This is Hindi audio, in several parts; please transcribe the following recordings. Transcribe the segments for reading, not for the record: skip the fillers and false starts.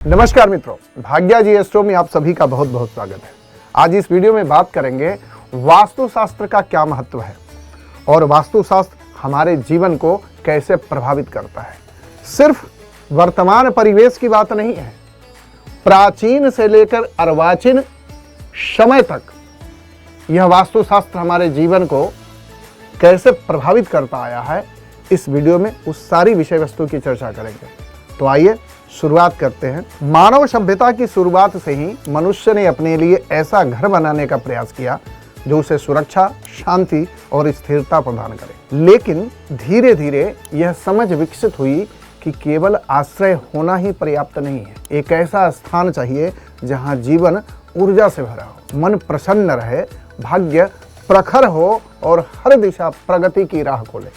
नमस्कार मित्रों, भाग्या जी एस्ट्रो में आप सभी का बहुत बहुत स्वागत है। आज इस वीडियो में बात करेंगे वास्तुशास्त्र का क्या महत्व है और वास्तुशास्त्र हमारे जीवन को कैसे प्रभावित करता है। सिर्फ वर्तमान परिवेश की बात नहीं है, प्राचीन से लेकर अर्वाचीन समय तक यह वास्तुशास्त्र हमारे जीवन को कैसे प्रभावित करता आया है। इस वीडियो में उस सारी विषय वस्तु की चर्चा करेंगे। तो आइए शुरुआत करते हैं। मानव सभ्यता की शुरुआत से ही मनुष्य ने अपने लिए ऐसा घर बनाने का प्रयास किया जो उसे सुरक्षा, शांति और स्थिरता प्रदान करे। लेकिन धीरे धीरे यह समझ विकसित हुई कि केवल आश्रय होना ही पर्याप्त नहीं है। एक ऐसा स्थान चाहिए जहां जीवन ऊर्जा से भरा हो, मन प्रसन्न रहे, भाग्य प्रखर हो और हर दिशा प्रगति की राह खोले।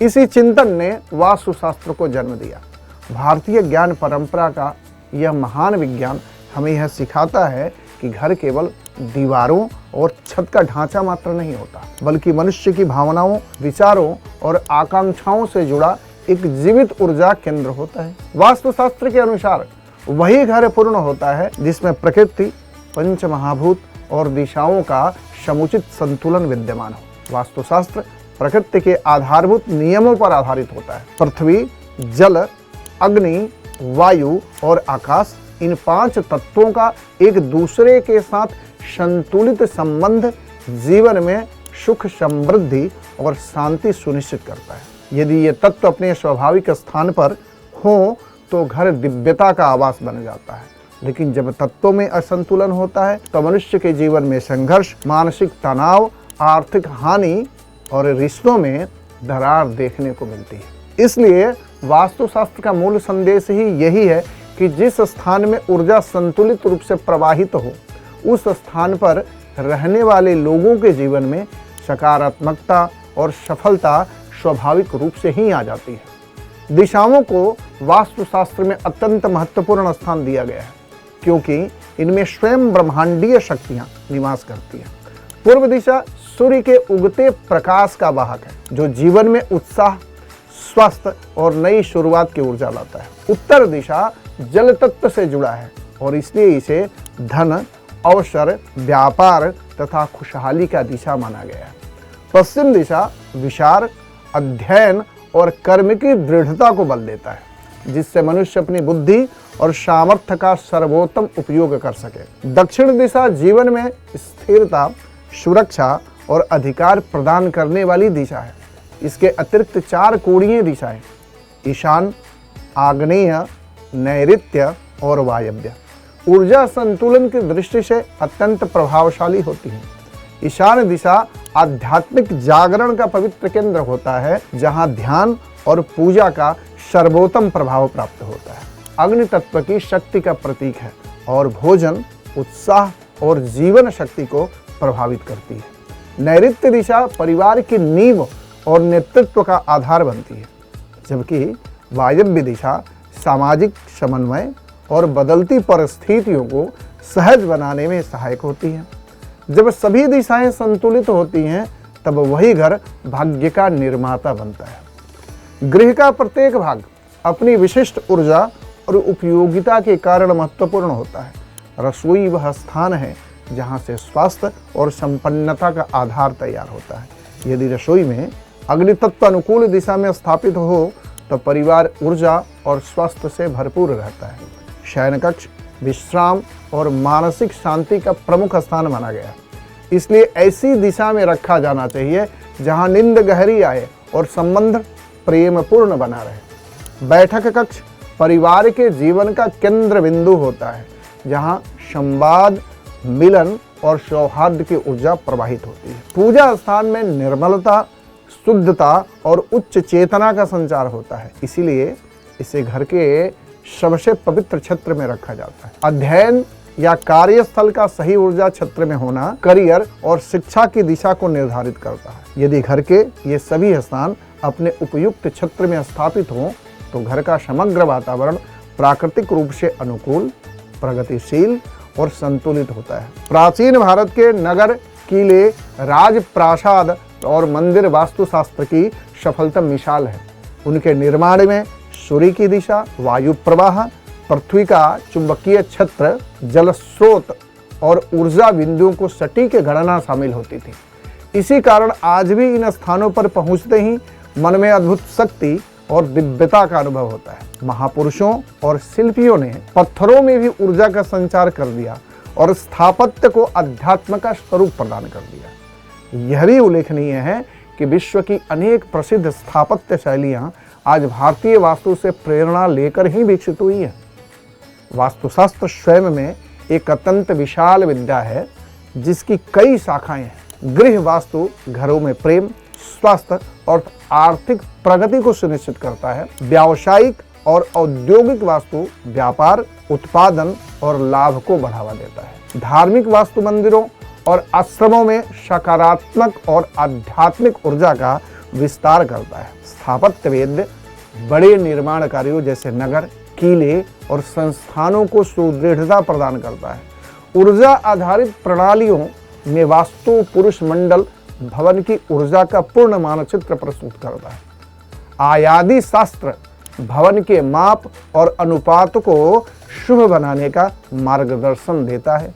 इसी चिंतन ने वास्तुशास्त्र को जन्म दिया। भारतीय ज्ञान परंपरा का यह महान विज्ञान हमें यह सिखाता है कि घर केवल दीवारों और छत का ढांचा मात्र नहीं होता, बल्कि मनुष्य की भावनाओं, विचारों और आकांक्षाओं से जुड़ा एक जीवित ऊर्जा केंद्र होता है। वास्तुशास्त्र के अनुसार वही घर पूर्ण होता है जिसमें प्रकृति, पंच महाभूत और दिशाओं का समुचित संतुलन विद्यमान हो। वास्तुशास्त्र प्रकृति के आधारभूत नियमों पर आधारित होता है। पृथ्वी, जल, अग्नि, वायु और आकाश, इन 5 तत्वों का एक दूसरे के साथ संतुलित संबंध जीवन में सुख, समृद्धि और शांति सुनिश्चित करता है। यदि ये तत्व अपने स्वाभाविक स्थान पर हो तो घर दिव्यता का आवास बन जाता है। लेकिन जब तत्वों में असंतुलन होता है तो मनुष्य के जीवन में संघर्ष, मानसिक तनाव, आर्थिक हानि और रिश्तों में दरार देखने को मिलती है। इसलिए वास्तुशास्त्र का मूल संदेश ही यही है कि जिस स्थान में ऊर्जा संतुलित रूप से प्रवाहित हो, उस स्थान पर रहने वाले लोगों के जीवन में सकारात्मकता और सफलता स्वाभाविक रूप से ही आ जाती है। दिशाओं को वास्तुशास्त्र में अत्यंत महत्वपूर्ण स्थान दिया गया है, क्योंकि इनमें स्वयं ब्रह्मांडीय शक्तियां निवास करती हैं। पूर्व दिशा सूर्य के उगते प्रकाश का वाहक है, जो जीवन में उत्साह, स्वास्थ्य और नई शुरुआत की ऊर्जा लाता है। उत्तर दिशा जल तत्व से जुड़ा है और इसलिए इसे धन, अवसर, व्यापार तथा खुशहाली का दिशा माना गया है। पश्चिम दिशा विचार, अध्ययन और कर्म की दृढ़ता को बल देता है, जिससे मनुष्य अपनी बुद्धि और सामर्थ्य का सर्वोत्तम उपयोग कर सके। दक्षिण दिशा जीवन में स्थिरता, सुरक्षा और अधिकार प्रदान करने वाली दिशा है। इसके अतिरिक्त 4 कोणीय दिशाएं ईशान, आग्नेय, नैऋत्य और वायव्य ऊर्जा संतुलन की दृष्टि से अत्यंत प्रभावशाली होती है। ईशान दिशा आध्यात्मिक जागरण का पवित्र केंद्र होता है, जहां ध्यान और पूजा का सर्वोत्तम प्रभाव प्राप्त होता है। अग्नि तत्व की शक्ति का प्रतीक है और भोजन, उत्साह और जीवन शक्ति को प्रभावित करती है। नैऋत्य दिशा परिवार की नींव और नेतृत्व का आधार बनती है, जबकि वायव्य दिशा सामाजिक समन्वय और बदलती परिस्थितियों को सहज बनाने में सहायक होती है। जब सभी दिशाएं संतुलित होती हैं, तब वही घर भाग्य का निर्माता बनता है। गृह का प्रत्येक भाग अपनी विशिष्ट ऊर्जा और उपयोगिता के कारण महत्वपूर्ण होता है। रसोई वह स्थान है जहां से स्वास्थ्य और संपन्नता का आधार तैयार होता है। यदि रसोई में अग्नि तत्व अनुकूल दिशा में स्थापित हो तो परिवार ऊर्जा और स्वास्थ्य से भरपूर रहता है। शयन कक्ष विश्राम और मानसिक शांति का प्रमुख स्थान माना गया है, इसलिए ऐसी दिशा में रखा जाना चाहिए जहां नींद गहरी आए और संबंध प्रेमपूर्ण बना रहे। बैठक कक्ष परिवार के जीवन का केंद्र बिंदु होता है, जहां संवाद, मिलन और सौहार्द की ऊर्जा प्रवाहित होती है। पूजा स्थान में निर्मलता, शुद्धता और उच्च चेतना का संचार होता है, इसीलिए इसे घर के सबसे पवित्र क्षेत्र में रखा जाता है। अध्ययन या कार्यस्थल का सही ऊर्जा क्षेत्र में होना करियर और शिक्षा की दिशा को निर्धारित करता है। यदि घर के ये सभी स्थान अपने उपयुक्त क्षेत्र में स्थापित हों तो घर का समग्र वातावरण प्राकृतिक रूप से अनुकूल, प्रगतिशील और संतुलित होता है। प्राचीन भारत के नगर, किले, राजप्रासाद और मंदिर वास्तुशास्त्र की सफलतम मिसाल है। उनके निर्माण में सूर्य की दिशा, वायु प्रवाह, पृथ्वी का चुंबकीय क्षेत्र, जल स्रोत और ऊर्जा बिंदुओं को सटीक गणना शामिल होती थी। इसी कारण आज भी इन स्थानों पर पहुंचते ही मन में अद्भुत शक्ति और दिव्यता का अनुभव होता है। महापुरुषों और शिल्पियों ने पत्थरों में भी ऊर्जा का संचार कर दिया और स्थापत्य को अध्यात्म का स्वरूप प्रदान कर दिया। यह भी उल्लेखनीय है कि विश्व की अनेक प्रसिद्ध स्थापत्य शैलियां आज भारतीय वास्तु से प्रेरणा लेकर ही विकसित हुई है। वास्तुशास्त्र स्वयं में एक अत्यंत विशाल विद्या है जिसकी कई शाखाएं हैं। गृह वास्तु घरों में प्रेम, स्वास्थ्य और आर्थिक प्रगति को सुनिश्चित करता है। व्यावसायिक और औद्योगिक वास्तु व्यापार, उत्पादन और लाभ को बढ़ावा देता है। धार्मिक वास्तु मंदिरों और आश्रमों में सकारात्मक और आध्यात्मिक ऊर्जा का विस्तार करता है। स्थापत्य वेद बड़े निर्माण कार्यों जैसे नगर, किले और संस्थानों को सुदृढ़ता प्रदान करता है। ऊर्जा आधारित प्रणालियों में वास्तु पुरुष मंडल भवन की ऊर्जा का पूर्ण मानचित्र प्रस्तुत करता है। आयादी शास्त्र भवन के माप और अनुपात को शुभ बनाने का मार्गदर्शन देता है।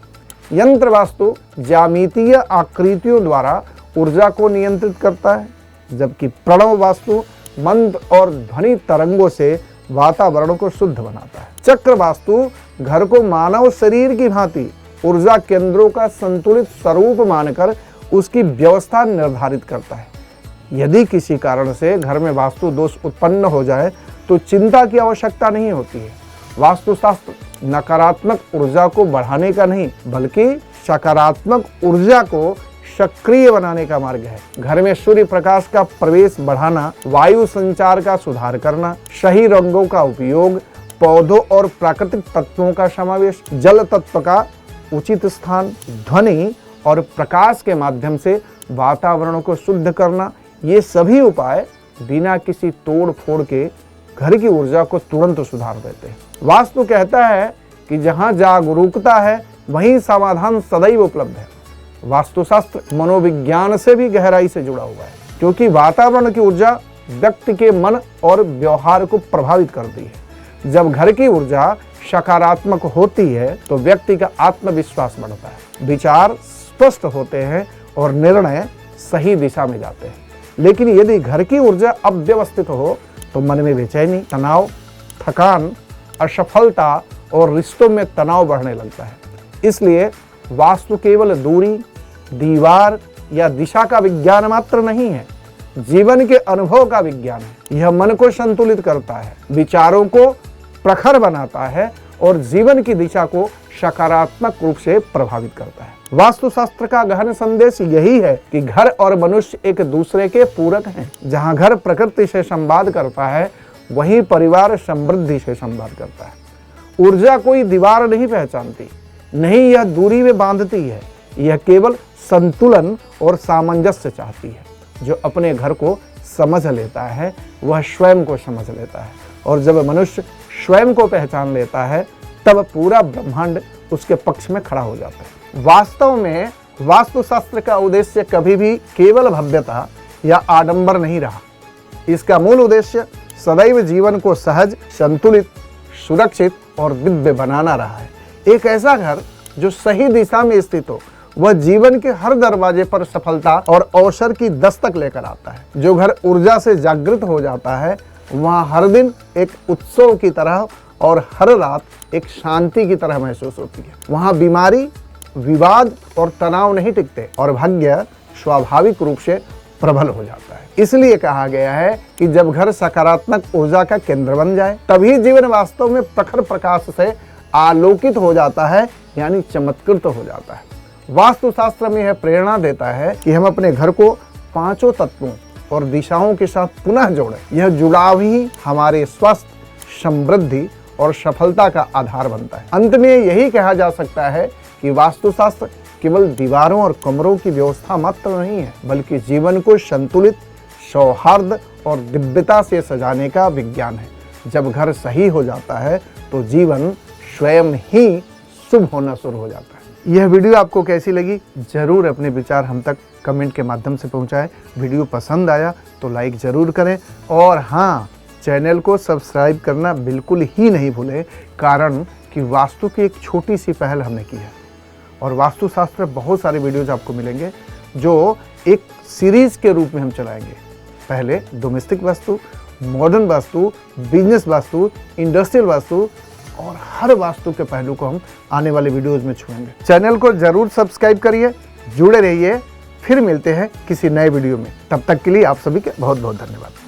यंत्र वास्तु ज्यामितीय आकृतियों द्वारा ऊर्जा को नियंत्रित करता है, जबकि प्रणव वास्तु मंद और ध्वनि तरंगों से वातावरण को शुद्ध बनाता है। चक्र वास्तु घर को मानव शरीर की भांति ऊर्जा केंद्रों का संतुलित स्वरूप मानकर उसकी व्यवस्था निर्धारित करता है। यदि किसी कारण से घर में वास्तु दोष उत्पन्न हो जाए तो चिंता की आवश्यकता नहीं होती है। वास्तुशास्त्र नकारात्मक ऊर्जा को बढ़ाने का नहीं बल्कि सकारात्मक ऊर्जा को सक्रिय बनाने का मार्ग है। घर में सूर्य प्रकाश का प्रवेश बढ़ाना, वायु संचार का सुधार करना, सही रंगों का उपयोग, पौधों और प्राकृतिक तत्वों का समावेश, जल तत्व का उचित स्थान, ध्वनि और प्रकाश के माध्यम से वातावरण को शुद्ध करना, ये सभी उपाय बिना किसी तोड़ फोड़ के घर की ऊर्जा को तुरंत सुधार देते हैं। वास्तु कहता है कि जहाँ जागरूकता है वहीं समाधान सदैव उपलब्ध है। वास्तुशास्त्र मनोविज्ञान से भी गहराई से जुड़ा हुआ है, क्योंकि वातावरण की ऊर्जा व्यक्ति के मन और व्यवहार को प्रभावित करती है। जब घर की ऊर्जा सकारात्मक होती है तो व्यक्ति का आत्मविश्वास बढ़ता है, विचार स्पष्ट होते हैं और निर्णय सही दिशा में जाते हैं। लेकिन यदि घर की ऊर्जा अव्यवस्थित हो तो मन में बेचैनी, तनाव, थकान, असफलता और रिश्तों में तनाव बढ़ने लगता है। इसलिए वास्तु केवल दूरी, दीवार या दिशा का विज्ञान मात्र नहीं है, जीवन के अनुभव का विज्ञान है। यह मन को संतुलित करता है, विचारों को प्रखर बनाता है और जीवन की दिशा को सकारात्मक रूप से प्रभावित करता है। वास्तुशास्त्र का गहन संदेश यही है कि घर और मनुष्य एक दूसरे के पूरक हैं। जहाँ घर प्रकृति से संवाद करता है वहीं परिवार समृद्धि से संवाद करता है। ऊर्जा कोई दीवार नहीं पहचानती, नहीं यह दूरी में बांधती है, यह केवल संतुलन और सामंजस्य चाहती है। जो अपने घर को समझ लेता है वह स्वयं को समझ लेता है, और जब मनुष्य स्वयं को पहचान लेता है तब पूरा ब्रह्मांड उसके पक्ष में खड़ा हो जाता है। वास्तव में वास्तुशास्त्र का उद्देश्य कभी भी केवल भव्यता या आडंबर नहीं रहा। इसका मूल उद्देश्य सदैव जीवन को सहज, संतुलित, सुरक्षित और दिव्य बनाना रहा है। एक ऐसा घर जो सही दिशा में स्थित हो, वह जीवन के हर दरवाजे पर सफलता और अवसर की दस्तक लेकर आता है। जो घर ऊर्जा से जागृत हो जाता है वहाँ हर दिन एक उत्सव की तरह और हर रात एक शांति की तरह महसूस होती है। वहाँ बीमारी, विवाद और तनाव नहीं टिकते और भाग्य स्वाभाविक रूप से प्रबल हो जाता है। इसलिए कहा गया है कि जब घर सकारात्मक ऊर्जा का केंद्र बन जाए तभी जीवन वास्तव में प्रखर प्रकाश से आलोकित हो जाता है, यानी चमत्कृत हो जाता है। वास्तुशास्त्र में यह प्रेरणा देता है कि हम अपने घर को पांचों तत्वों और दिशाओं के साथ पुनः जोड़ें। यह जुड़ाव ही हमारे स्वास्थ्य, समृद्धि और सफलता का आधार बनता है। अंत में यही कहा जा सकता है कि वास्तुशास्त्र केवल दीवारों और कमरों की व्यवस्था मात्र नहीं है, बल्कि जीवन को संतुलित, सौहार्द और दिव्यता से सजाने का विज्ञान है। जब घर सही हो जाता है तो जीवन स्वयं ही शुभ होना शुरू हो जाता है। यह वीडियो आपको कैसी लगी जरूर अपने विचार हम तक कमेंट के माध्यम से पहुंचाएं। वीडियो पसंद आया तो लाइक जरूर करें, और हाँ, चैनल को सब्सक्राइब करना बिल्कुल ही नहीं भूलें, कारण कि वास्तु की एक छोटी सी पहल हमने की है और वास्तुशास्त्र बहुत सारे वीडियोज आपको मिलेंगे जो एक सीरीज के रूप में हम चलाएंगे। पहले domestic vastu, modern vastu, business vastu, industrial vastu और हर वास्तु के पहलू को हम आने वाले वीडियोज में छुएंगे। चैनल को जरूर सब्सक्राइब करिए, जुड़े रहिए। फिर मिलते हैं किसी नए वीडियो में। तब तक के लिए आप सभी के बहुत बहुत धन्यवाद।